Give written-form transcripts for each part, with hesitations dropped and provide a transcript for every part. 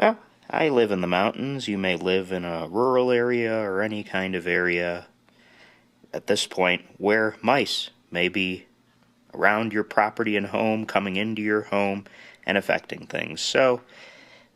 Well, I live in the mountains. You may live in a rural area or any kind of area at this point where mice may be around your property and home, coming into your home, and affecting things. So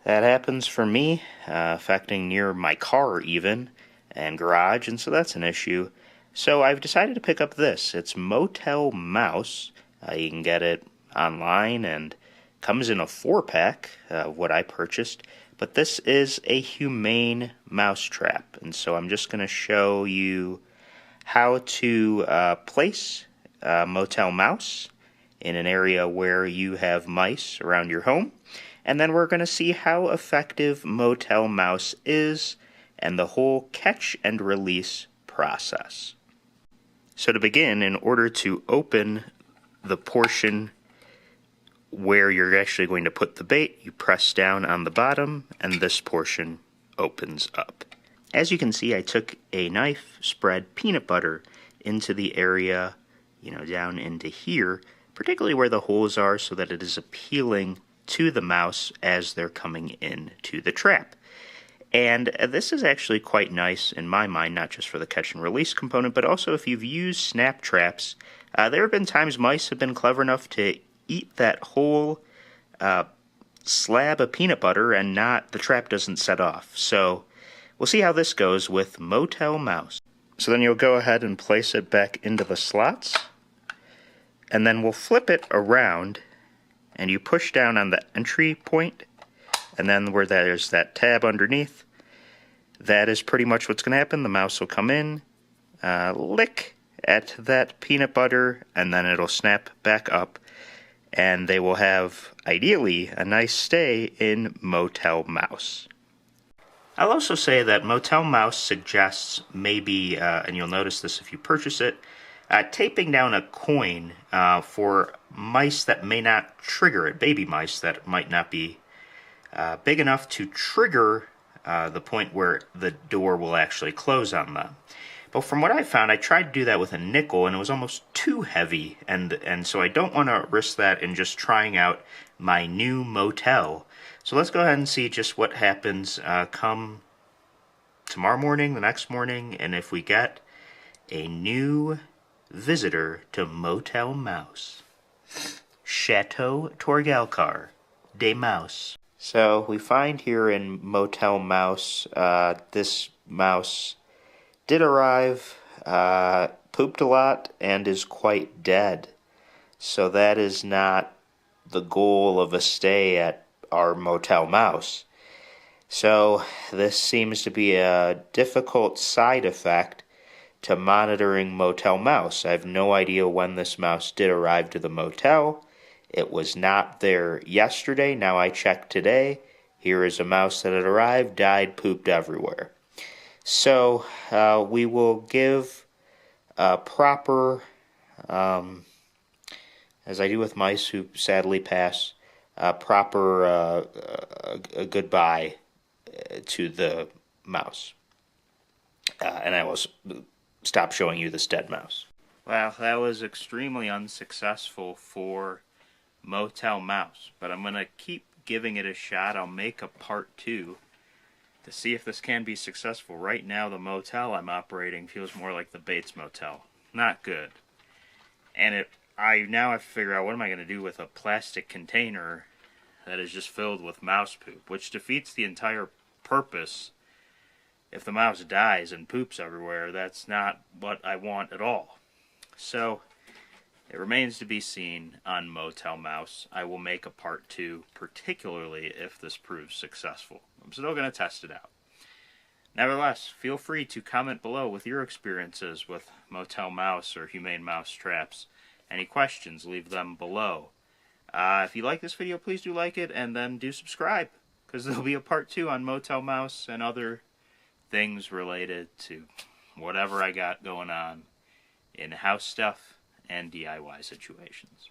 that happens for me, affecting near my car even, and garage, and so that's an issue. So I've decided to pick up this. It's Motel Mouse. You can get it online and comes in a 4-pack of what I purchased. But this is a humane mouse trap, and so I'm just going to show you how to place Motel Mouse in an area where you have mice around your home. And then we're going to see how effective Motel Mouse is and the whole catch and release process. So to begin, in order to open the portion where you're actually going to put the bait, you press down on the bottom and this portion opens up. As you can see, I took a knife, spread peanut butter into the area, down into here, particularly where the holes are, so that it is appealing to the mouse as they're coming into the trap. And this is actually quite nice in my mind, not just for the catch and release component, but also if you've used snap traps. There have been times mice have been clever enough to eat that whole slab of peanut butter and the trap doesn't set off. So we'll see how this goes with Motel Mouse. So then you'll go ahead and place it back into the slots, and then we'll flip it around, and you push down on the entry point, and then where there's that tab underneath, that is pretty much what's going to happen. The mouse will come in, lick at that peanut butter, and then it'll snap back up, and they will have, ideally, a nice stay in Motel Mouse. I'll also say that Motel Mouse suggests maybe, and you'll notice this if you purchase it, taping down a coin for mice that may not trigger it, baby mice that might not be big enough to trigger the point where the door will actually close on them. But from what I found, I tried to do that with a nickel, and it was almost too heavy, and so I don't want to risk that in just trying out my new motel. So let's go ahead and see just what happens come tomorrow morning, the next morning, and if we get a new visitor to Motel Mouse. Chateau Torgalcar de Mouse. So we find here in Motel Mouse, this mouse did arrive, pooped a lot, and is quite dead. So that is not the goal of a stay at our Motel Mouse. So this seems to be a difficult side effect to monitoring Motel Mouse. I have no idea when this mouse did arrive to the motel. It was not there yesterday. Now I checked today. Here is a mouse that had arrived, died, pooped everywhere. So we will give a proper, as I do with mice who sadly pass, a proper goodbye to the mouse. And I will stop showing you this dead mouse. Well, that was extremely unsuccessful for Motel Mouse, but I'm going to keep giving it a shot. I'll make a part 2 to see if this can be successful. Right now, the motel I'm operating feels more like the Bates Motel. Not good. And I now have to figure out what am I going to do with a plastic container that is just filled with mouse poop, which defeats the entire purpose. If the mouse dies and poops everywhere, that's not what I want at all. So it remains to be seen on Motel Mouse. I will make a part 2, particularly if this proves successful. I'm still going to test it out. Nevertheless, feel free to comment below with your experiences with Motel Mouse or humane mouse traps. Any questions, leave them below. If you like this video, please do like it, and then do subscribe, because there'll be a part 2 on Motel Mouse and other things related to whatever I got going on in house stuff and DIY situations.